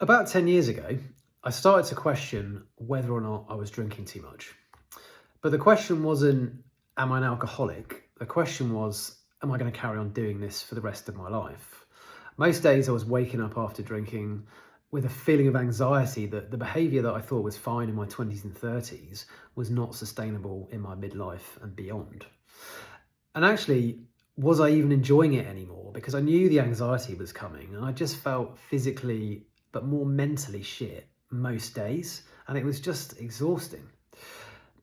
About 10 years ago, I started to question whether or not I was drinking too much. But the question wasn't, am I an alcoholic? The question was, am I going to carry on doing this for the rest of my life? Most days I was waking up after drinking with a feeling of anxiety that the behaviour that I thought was fine in my 20s and 30s was not sustainable in my midlife and beyond. And actually, was I even enjoying it anymore? Because I knew the anxiety was coming and I just felt physically, but more mentally shit most days. And it was just exhausting.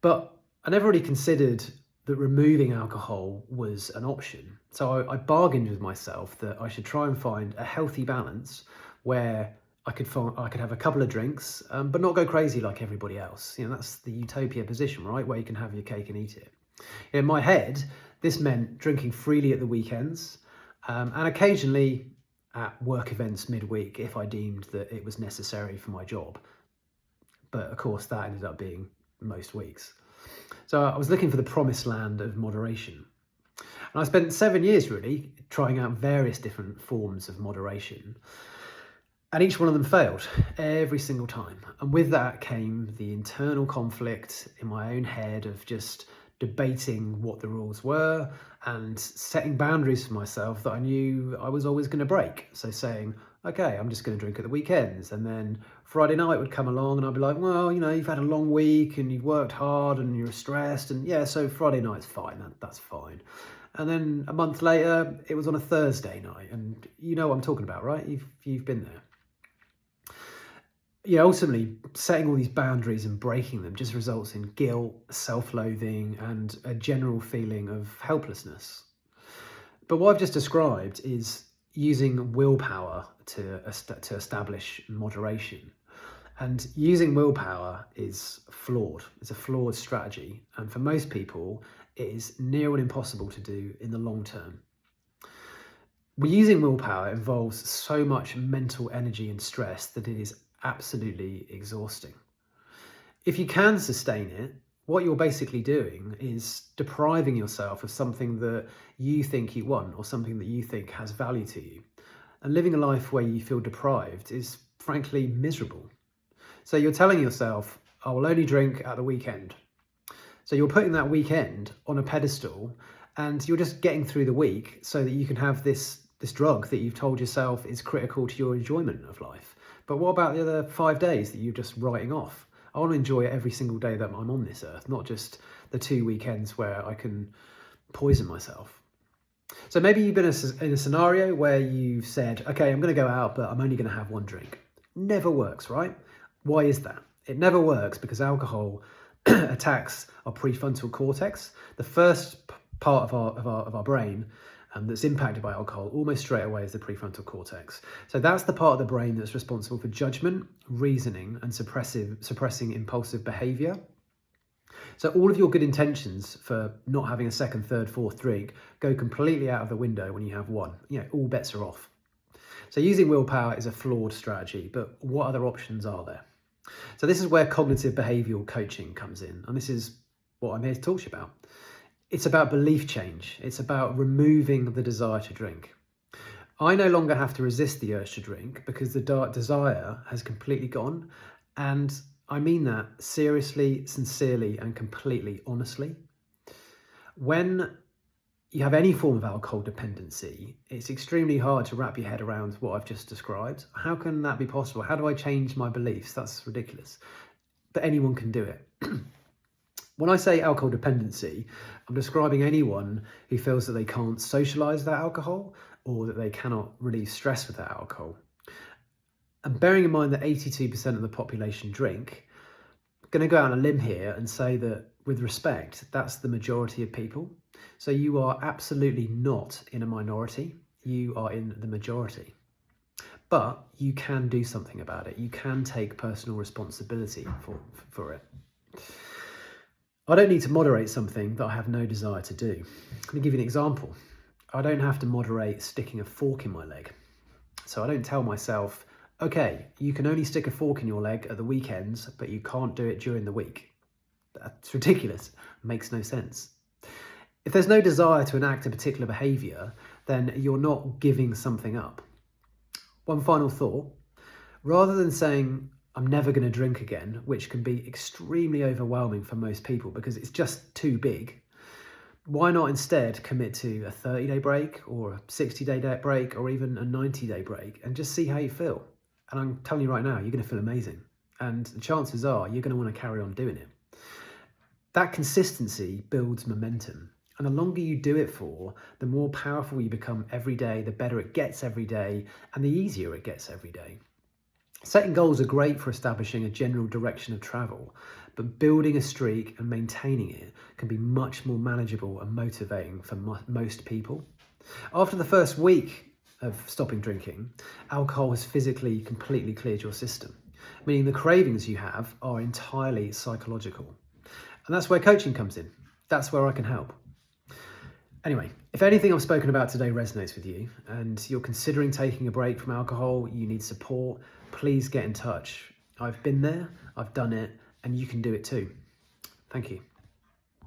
But I never really considered that removing alcohol was an option. So I bargained with myself that I should try and find a healthy balance where I could have a couple of drinks, but not go crazy like everybody else. That's the utopia position, right? Where you can have your cake and eat it. In my head, this meant drinking freely at the weekends, and occasionally at work events midweek if I deemed that it was necessary for my job. But of course, that ended up being most weeks. So I was looking for the promised land of moderation. And I spent 7 years really trying out various different forms of moderation. And each one of them failed every single time. And with that came the internal conflict in my own head of just debating what the rules were and setting boundaries for myself that I knew I was always going to break. So saying, okay, I'm just going to drink at the weekends. And then Friday night would come along and I'd be like, well, you've had a long week and you've worked hard and you're stressed. And yeah, so Friday night's fine. That's fine. And then a month later, it was on a Thursday night. And you know what I'm talking about, right? You've been there. Ultimately, setting all these boundaries and breaking them just results in guilt, self-loathing, and a general feeling of helplessness. But what I've just described is using willpower to establish moderation. And using willpower is flawed. It's a flawed strategy. And for most people, it is near on impossible to do in the long term. Using willpower involves so much mental energy and stress that it is absolutely exhausting. If you can sustain it, what you're basically doing is depriving yourself of something that you think you want or something that you think has value to you. And living a life where you feel deprived is frankly miserable. So you're telling yourself, I will only drink at the weekend. So you're putting that weekend on a pedestal and you're just getting through the week so that you can have this drug that you've told yourself is critical to your enjoyment of life. But what about the other 5 days that you're just writing off? I want to enjoy every single day that I'm on this earth, not just the 2 weekends where I can poison myself. So maybe you've been in a scenario where you've said, okay, I'm going to go out, but I'm only going to have one drink. Never works, right? Why is that? It never works because alcohol attacks our prefrontal cortex, the first part of our brain that's impacted by alcohol almost straight away is the prefrontal cortex. So that's the part of the brain that's responsible for judgment, reasoning, and suppressing impulsive behavior. So all of your good intentions for not having a second, third, fourth drink go completely out of the window when you have one. All bets are off. So using willpower is a flawed strategy, but what other options are there? So this is where cognitive behavioral coaching comes in, and this is what I'm here to talk to you about. It's about belief change. It's about removing the desire to drink. I no longer have to resist the urge to drink because the desire has completely gone. And I mean that seriously, sincerely, and completely honestly. When you have any form of alcohol dependency, it's extremely hard to wrap your head around what I've just described. How can that be possible? How do I change my beliefs? That's ridiculous. But anyone can do it. When I say alcohol dependency, I'm describing anyone who feels that they can't socialise without alcohol or that they cannot relieve stress without alcohol. And bearing in mind that 82% of the population drink, I'm going to go out on a limb here and say that with respect, that's the majority of people. So you are absolutely not in a minority, you are in the majority. But you can do something about it. You can take personal responsibility for it. I don't need to moderate something that I have no desire to do. Let me give you an example. I don't have to moderate sticking a fork in my leg. So I don't tell myself, okay, you can only stick a fork in your leg at the weekends, but you can't do it during the week. That's ridiculous. It makes no sense. If there's no desire to enact a particular behaviour, then you're not giving something up. One final thought. Rather than saying, I'm never going to drink again, which can be extremely overwhelming for most people because it's just too big, why not instead commit to a 30-day break or a 60-day break or even a 90-day break and just see how you feel? And I'm telling you right now, you're going to feel amazing. And the chances are you're going to want to carry on doing it. That consistency builds momentum. And the longer you do it for, the more powerful you become every day, the better it gets every day, and the easier it gets every day. Setting goals are great for establishing a general direction of travel, but building a streak and maintaining it can be much more manageable and motivating for most people. After the first week of stopping drinking, alcohol has physically completely cleared your system, meaning the cravings you have are entirely psychological. And that's where coaching comes in. That's where I can help. Anyway, if anything I've spoken about today resonates with you and you're considering taking a break from alcohol, you need support, please get in touch. I've been there, I've done it, and you can do it too. Thank you.